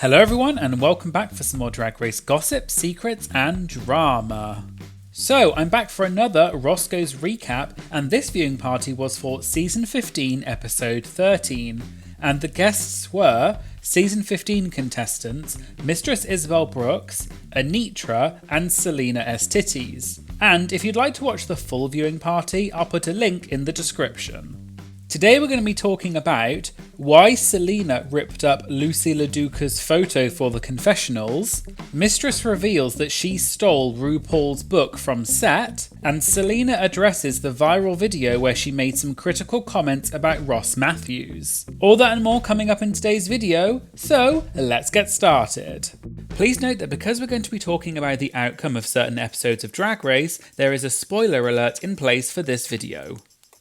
Hello everyone and welcome back for some more Drag Race gossip, secrets and drama. So I'm back for another Roscoe's recap, and this viewing party was for season 15 episode 13, and the guests were season 15 contestants Mistress Isabel Brooks, Anetra and Salina EsTitties. And if you'd like to watch the full viewing party, I'll put a link in the description. Today we're going to be talking about why Salina ripped up Loosey LaDuca's photo for the confessionals, Mistress reveals that she stole RuPaul's book from set, and Salina addresses the viral video where she made some critical comments about Ross Matthews. All that and more coming up in today's video, so let's get started. Please note that because we're going to be talking about the outcome of certain episodes of Drag Race, there is a spoiler alert in place for this video.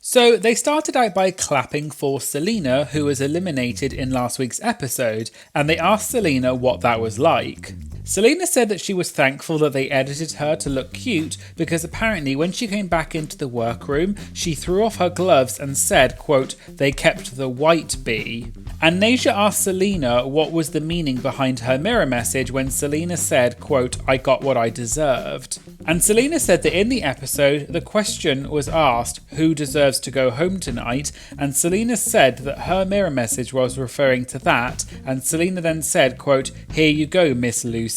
So they started out by clapping for Salina, who was eliminated in last week's episode, and they asked Salina what that was like. Salina said that she was thankful that they edited her to look cute because apparently when she came back into the workroom, she threw off her gloves and said, quote, "they kept the white bee." And Nasia asked Salina what was the meaning behind her mirror message when Salina said, quote, "I got what I deserved." And Salina said that in the episode, the question was asked, who deserves to go home tonight? And Salina said that her mirror message was referring to that, and Salina then said, quote, "Here you go, Miss Loosey."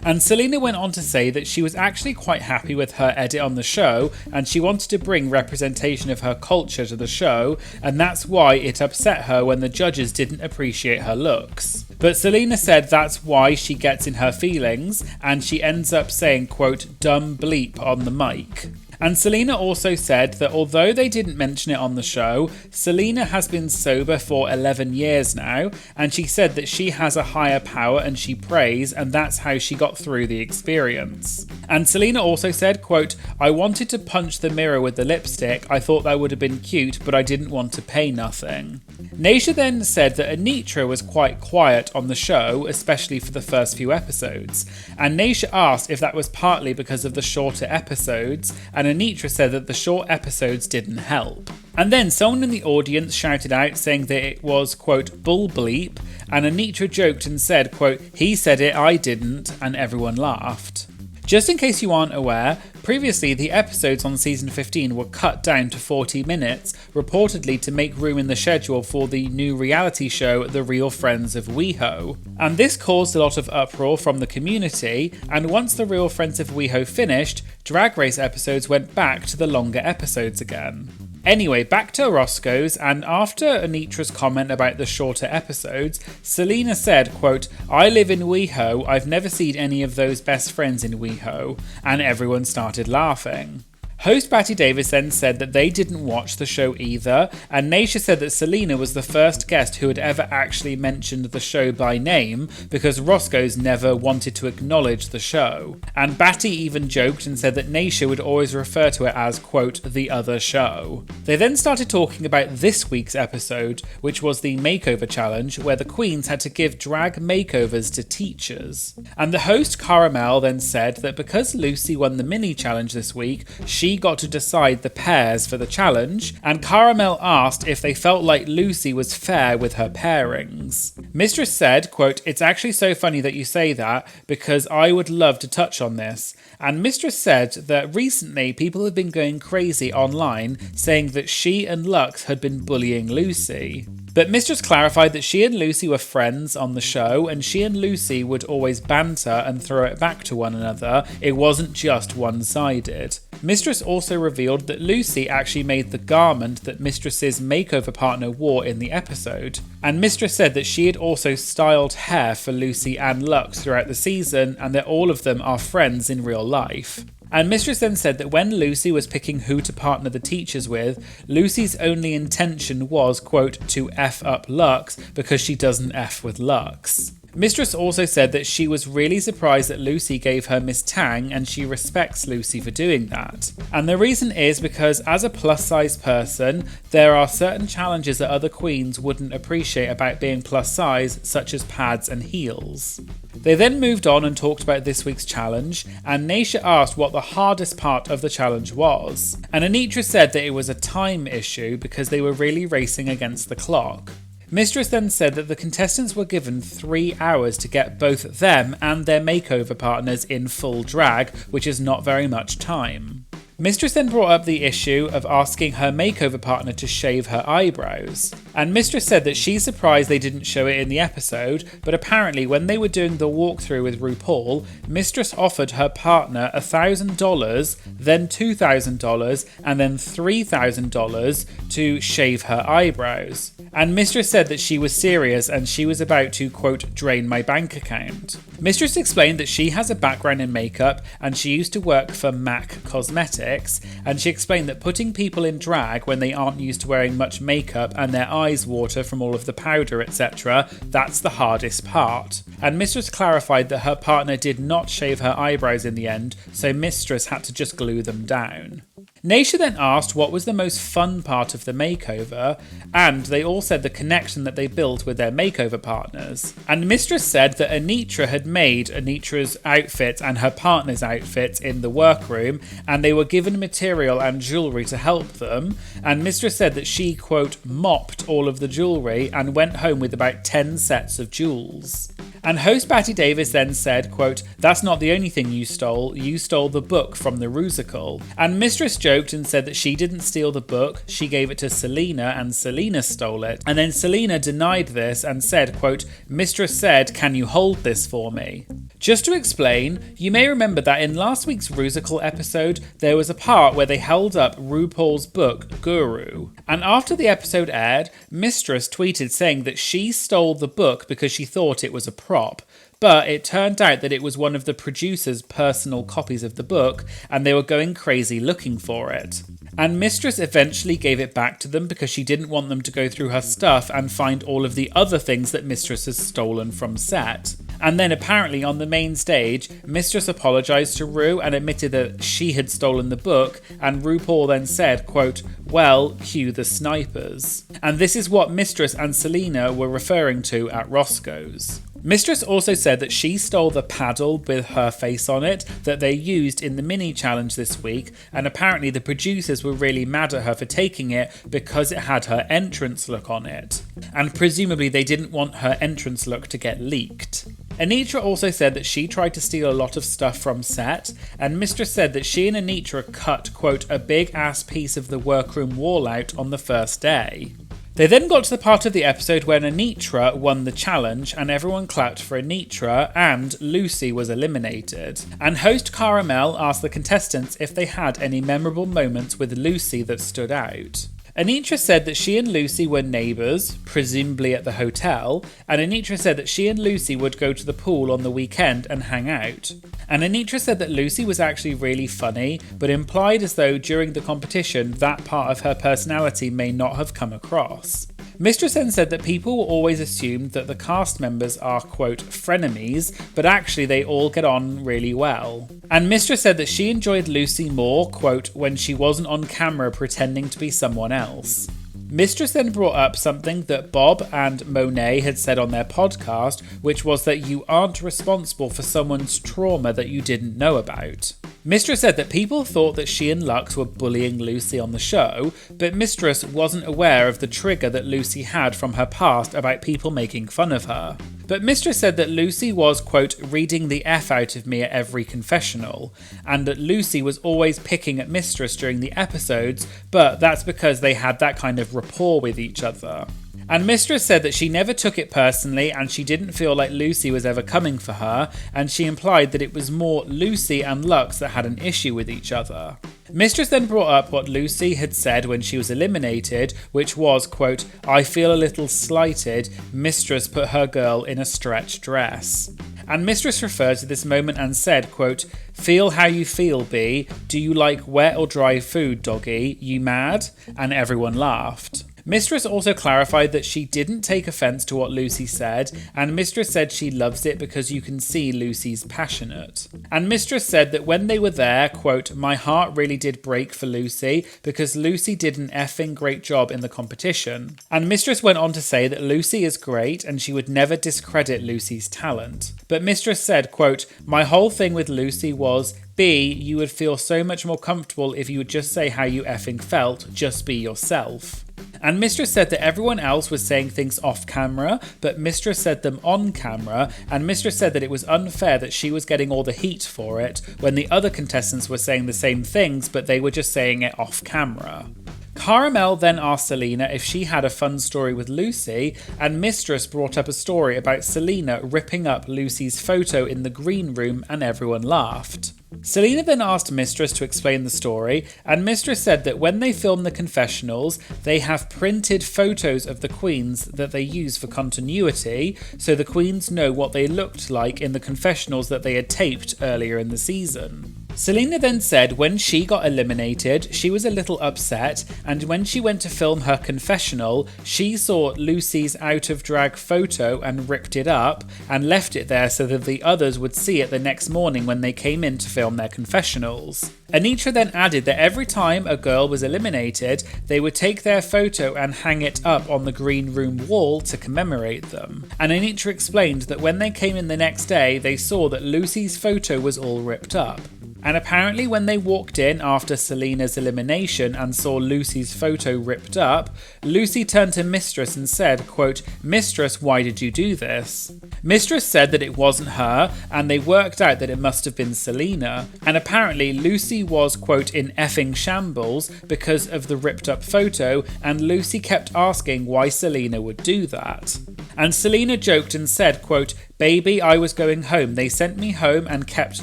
And Salina went on to say that she was actually quite happy with her edit on the show, and she wanted to bring representation of her culture to the show, and that's why it upset her when the judges didn't appreciate her looks. But Salina said that's why she gets in her feelings, and she ends up saying, quote, "dumb bleep" on the mic. And Salina also said that although they didn't mention it on the show, Salina has been sober for 11 years now, and she said that she has a higher power and she prays, and that's how she got through the experience. And Salina also said, quote, "I wanted to punch the mirror with the lipstick, I thought that would have been cute, but I didn't want to pay nothing." Nasia then said that Anetra was quite quiet on the show, especially for the first few episodes, and Nasia asked if that was partly because of the shorter episodes, and Anetra said that the short episodes didn't help. And then someone in the audience shouted out saying that it was, quote, "bull bleep," and Anetra joked and said, quote, "he said it, I didn't," and everyone laughed. Just in case you aren't aware, previously the episodes on season 15 were cut down to 40 minutes, reportedly to make room in the schedule for the new reality show The Real Friends of WeHo. And this caused a lot of uproar from the community, and once The Real Friends of WeHo finished, Drag Race episodes went back to the longer episodes again. Anyway, back to Roscoe's, and after Anetra's comment about the shorter episodes, Salina said, quote, "I live in WeHo, I've never seen any of those best friends in WeHo," and everyone started laughing. Host Batty Davis then said that they didn't watch the show either, and Nasia said that Salina was the first guest who had ever actually mentioned the show by name because Roscoe's never wanted to acknowledge the show. And Batty even joked and said that Nasia would always refer to it as, quote, "the other show." They then started talking about this week's episode, which was the makeover challenge, where the queens had to give drag makeovers to teachers. And the host Caramel then said that because Loosey won the mini challenge this week, she got to decide the pairs for the challenge, and Caramel asked if they felt like Loosey was fair with her pairings. Mistress said, quote, "it's actually so funny that you say that because I would love to touch on this." And Mistress said that recently people have been going crazy online saying that she and Lux had been bullying Loosey. But Mistress clarified that she and Loosey were friends on the show, and she and Loosey would always banter and throw it back to one another. It wasn't just one-sided. Mistress also revealed that Loosey actually made the garment that Mistress's makeover partner wore in the episode. And Mistress said that she had also styled hair for Loosey and Lux throughout the season, and that all of them are friends in real life. And Mistress then said that when Loosey was picking who to partner the teachers with, Loosey's only intention was, quote, "to F up Lux because she doesn't F with Lux." Mistress also said that she was really surprised that Loosey gave her Miss Tang, and she respects Loosey for doing that. And the reason is because as a plus size person, there are certain challenges that other queens wouldn't appreciate about being plus size, such as pads and heels. They then moved on and talked about this week's challenge, and Nasia asked what the hardest part of the challenge was. And Anetra said that it was a time issue because they were really racing against the clock. Mistress then said that the contestants were given 3 hours to get both them and their makeover partners in full drag, which is not very much time. Mistress then brought up the issue of asking her makeover partner to shave her eyebrows. And Mistress said that she's surprised they didn't show it in the episode, but apparently when they were doing the walkthrough with RuPaul, Mistress offered her partner $1,000, then $2,000, and then $3,000 to shave her eyebrows. And Mistress said that she was serious and she was about to, quote, drain my bank account. Mistress explained that she has a background in makeup and she used to work for MAC Cosmetics, and she explained that putting people in drag when they aren't used to wearing much makeup and their eyes water from all of the powder, etc., that's the hardest part. And Mistress clarified that her partner did not shave her eyebrows in the end, so Mistress had to just glue them down. Naysha then asked what was the most fun part of the makeover, and they all said the connection that they built with their makeover partners. And Mistress said that Anetra had made Anetra's outfit and her partner's outfit in the workroom, and they were given material and jewellery to help them, and Mistress said that she, quote, mopped all of the jewellery and went home with about 10 sets of jewels. And host Batty Davis then said, quote, that's not the only thing you stole the book from the Rusical. And Mistress joked and said that she didn't steal the book, she gave it to Salina and Salina stole it. And then Salina denied this and said, quote, Mistress said, can you hold this for me? Just to explain, you may remember that in last week's Rusical episode, there was a part where they held up RuPaul's book, Guru. And after the episode aired, Mistress tweeted saying that she stole the book because she thought it was a prop. But it turned out that it was one of the producers' personal copies of the book, and they were going crazy looking for it. And Mistress eventually gave it back to them because she didn't want them to go through her stuff and find all of the other things that Mistress has stolen from set. And then apparently on the main stage, Mistress apologised to Ru and admitted that she had stolen the book, and RuPaul then said, quote, well, cue the snipers. And this is what Mistress and Salina were referring to at Roscoe's. Mistress also said that she stole the paddle with her face on it that they used in the mini challenge this week, and apparently the producers were really mad at her for taking it because it had her entrance look on it. And presumably they didn't want her entrance look to get leaked. Anetra also said that she tried to steal a lot of stuff from set, and Mistress said that she and Anetra cut, quote, a big ass piece of the workroom wall out on the first day. They then got to the part of the episode when Anetra won the challenge and everyone clapped for Anetra and Loosey was eliminated. And host Caramel asked the contestants if they had any memorable moments with Loosey that stood out. Anetra said that she and Loosey were neighbours, presumably at the hotel, and Anetra said that she and Loosey would go to the pool on the weekend and hang out. And Anetra said that Loosey was actually really funny, but implied as though during the competition that part of her personality may not have come across. Mistress then said that people always assumed that the cast members are, quote, frenemies, but actually they all get on really well. And Mistress said that she enjoyed Loosey more, quote, when she wasn't on camera pretending to be someone else. Mistress then brought up something that Bob and Monet had said on their podcast, which was that you aren't responsible for someone's trauma that you didn't know about. Mistress said that people thought that she and Lux were bullying Loosey on the show, but Mistress wasn't aware of the trigger that Loosey had from her past about people making fun of her. But Mistress said that Loosey was, quote, reading the F out of me at every confessional, and that Loosey was always picking at Mistress during the episodes, but that's because they had that kind of rapport with each other. And Mistress said that she never took it personally and she didn't feel like Loosey was ever coming for her, and she implied that it was more Loosey and Lux that had an issue with each other. Mistress then brought up what Loosey had said when she was eliminated, which was, quote, I feel a little slighted, Mistress put her girl in a stretch dress. And Mistress referred to this moment and said, quote, feel how you feel, B. Do you like wet or dry food, doggy? You mad? And everyone laughed. Mistress also clarified that she didn't take offence to what Loosey said, and Mistress said she loves it because you can see Loosey's passionate. And Mistress said that when they were there, quote, my heart really did break for Loosey because Loosey did an effing great job in the competition. And Mistress went on to say that Loosey is great and she would never discredit Loosey's talent. But Mistress said, quote, my whole thing with Loosey was, B, you would feel so much more comfortable if you would just say how you effing felt, just be yourself. And Mistress said that everyone else was saying things off camera, but Mistress said them on camera, and Mistress said that it was unfair that she was getting all the heat for it, when the other contestants were saying the same things, but they were just saying it off camera. Caramel then asked Salina if she had a fun story with Loosey, and Mistress brought up a story about Salina ripping up Loosey's photo in the green room, and everyone laughed. Salina then asked Mistress to explain the story, and Mistress said that when they film the confessionals, they have printed photos of the queens that they use for continuity, so the queens know what they looked like in the confessionals that they had taped earlier in the season. Salina then said when she got eliminated, she was a little upset, and when she went to film her confessional, she saw Loosey's out of drag photo and ripped it up and left it there so that the others would see it the next morning when they came in to film their confessionals. Anetra then added that every time a girl was eliminated, they would take their photo and hang it up on the green room wall to commemorate them. And Anetra explained that when they came in the next day, they saw that Loosey's photo was all ripped up. And apparently when they walked in after Salina's elimination and saw Loosey's photo ripped up, Loosey turned to Mistress and said, quote, "Mistress, why did you do this?" Mistress said that it wasn't her, and they worked out that it must have been Salina. And apparently Loosey was, quote, in effing shambles because of the ripped up photo, and Loosey kept asking why Salina would do that. And Salina joked and said, quote, "Baby, I was going home. They sent me home and kept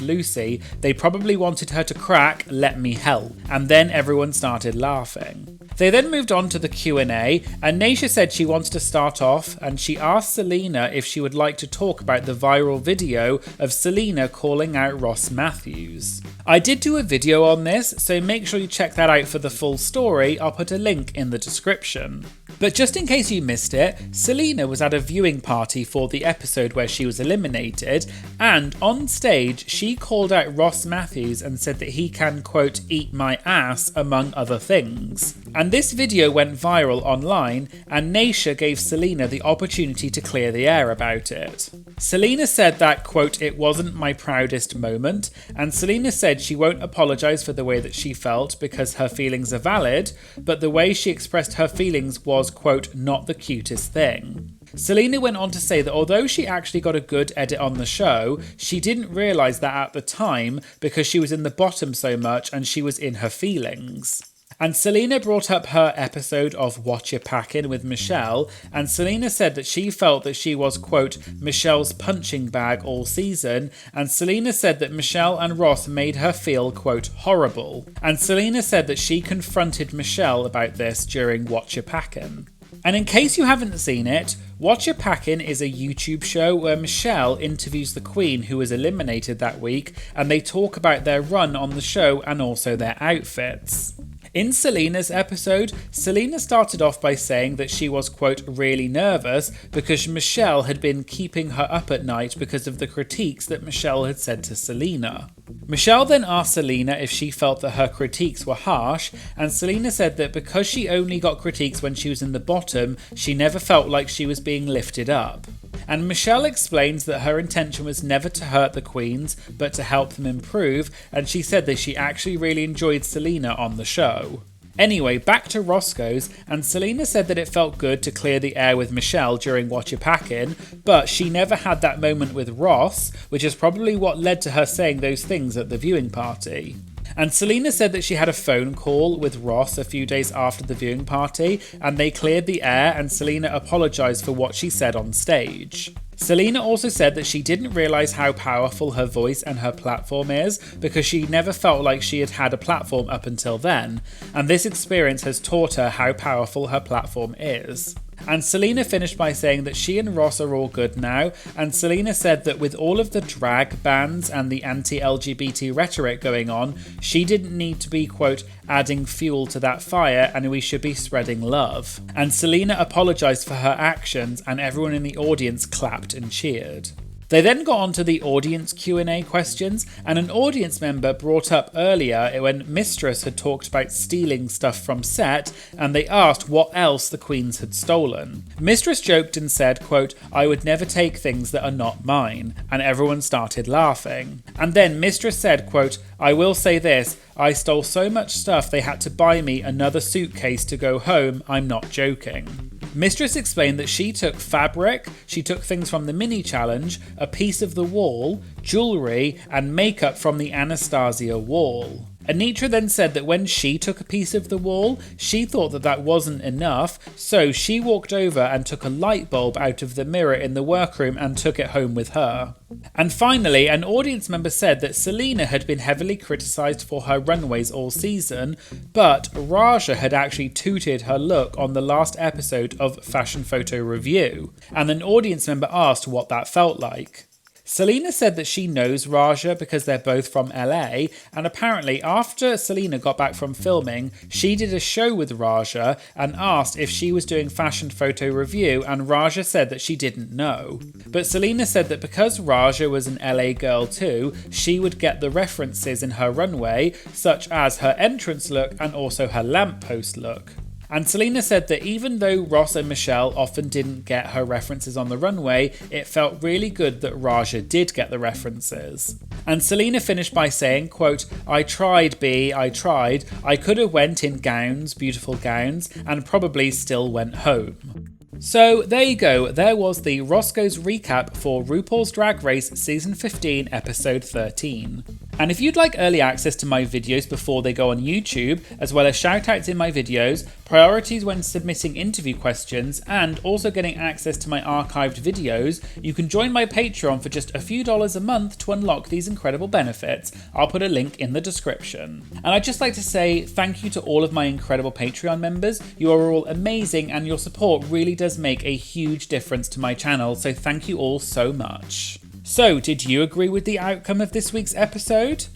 Loosey. They probably wanted her to crack, let me help." And then everyone started laughing. They then moved on to the Q&A, and Naisha said she wants to start off, and she asked Salina if she would like to talk about the viral video of Salina calling out Ross Matthews. I did do a video on this, so make sure you check that out for the full story. I'll put a link in the description. But just in case you missed it, Salina was at a viewing party for the episode where she was eliminated, and on stage she called out Ross Matthews and said that he can, quote, "eat my ass," among other things. And this video went viral online, and Naisha gave Salina the opportunity to clear the air about it. Salina said that, quote, "it wasn't my proudest moment," and Salina said she won't apologise for the way that she felt because her feelings are valid, but the way she expressed her feelings was, quote, "not the cutest thing." Salina went on to say that although she actually got a good edit on the show, she didn't realise that at the time because she was in the bottom so much and she was in her feelings. And Salina brought up her episode of Watch Your Packin' with Michelle, and Salina said that she felt that she was, quote, "Michelle's punching bag all season," and Salina said that Michelle and Ross made her feel, quote, "horrible." And Salina said that she confronted Michelle about this during Watch Your Packin'. And in case you haven't seen it, Watch Your Packin' is a YouTube show where Michelle interviews the queen who was eliminated that week, and they talk about their run on the show and also their outfits. In Salina's episode, Salina started off by saying that she was, quote, "really nervous because Michelle had been keeping her up at night because of the critiques that Michelle had said to Salina. Michelle then asked Salina if she felt that her critiques were harsh, and Salina said that because she only got critiques when she was in the bottom, she never felt like she was being lifted up. And Michelle explains that her intention was never to hurt the queens, but to help them improve, and she said that she actually really enjoyed Salina on the show. Anyway, back to Roscoe's, and Salina said that it felt good to clear the air with Michelle during Watch Your Packin', but she never had that moment with Ross, which is probably what led to her saying those things at the viewing party. And Salina said that she had a phone call with Ross a few days after the viewing party, and they cleared the air, and Salina apologised for what she said on stage. Salina also said that she didn't realise how powerful her voice and her platform is because she never felt like she had had a platform up until then, and this experience has taught her how powerful her platform is. And Salina finished by saying that she and Ross are all good now, and Salina said that with all of the drag bans and the anti-LGBT rhetoric going on, she didn't need to be, quote, "adding fuel to that fire, and we should be spreading love." And Salina apologised for her actions, and everyone in the audience clapped and cheered. They then got on to the audience Q&A questions, and an audience member brought up earlier when Mistress had talked about stealing stuff from set, and they asked what else the queens had stolen. Mistress joked and said, quote, "I would never take things that are not mine," and everyone started laughing. And then Mistress said, quote, "I will say this, I stole so much stuff they had to buy me another suitcase to go home, I'm not joking." Mistress explained that she took fabric, she took things from the mini challenge, a piece of the wall, jewellery, and makeup from the Anastasia wall. Anetra then said that when she took a piece of the wall, she thought that that wasn't enough, so she walked over and took a light bulb out of the mirror in the workroom and took it home with her. And finally, an audience member said that Salina had been heavily criticised for her runways all season, but Raja had actually tooted her look on the last episode of Fashion Photo Review, and an audience member asked what that felt like. Salina said that she knows Raja because they're both from LA, and apparently after Salina got back from filming, she did a show with Raja and asked if she was doing Fashion Photo Review, and Raja said that she didn't know. But Salina said that because Raja was an LA girl too, she would get the references in her runway, such as her entrance look and also her lamppost look. And Salina said that even though Ross and Michelle often didn't get her references on the runway, it felt really good that Raja did get the references. And Salina finished by saying, quote, "I tried, B, I tried. I could have went in gowns, beautiful gowns, and probably still went home." So there you go, there was the Roscoe's recap for RuPaul's Drag Race Season 15 Episode 13. And if you'd like early access to my videos before they go on YouTube, as well as shoutouts in my videos, priorities when submitting interview questions, and also getting access to my archived videos, you can join my Patreon for just a few dollars a month to unlock these incredible benefits. I'll put a link in the description. And I'd just like to say thank you to all of my incredible Patreon members. You are all amazing, and your support really does make a huge difference to my channel, so thank you all so much. So, did you agree with the outcome of this week's episode?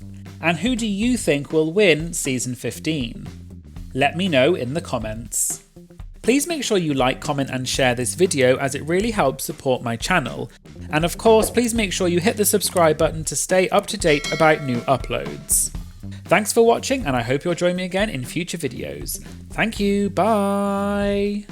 And who do you think will win Season 15? Let me know in the comments. Please make sure you like, comment and share this video as it really helps support my channel. And of course, please make sure you hit the subscribe button to stay up to date about new uploads. Thanks for watching, and I hope you'll join me again in future videos. Thank you, bye!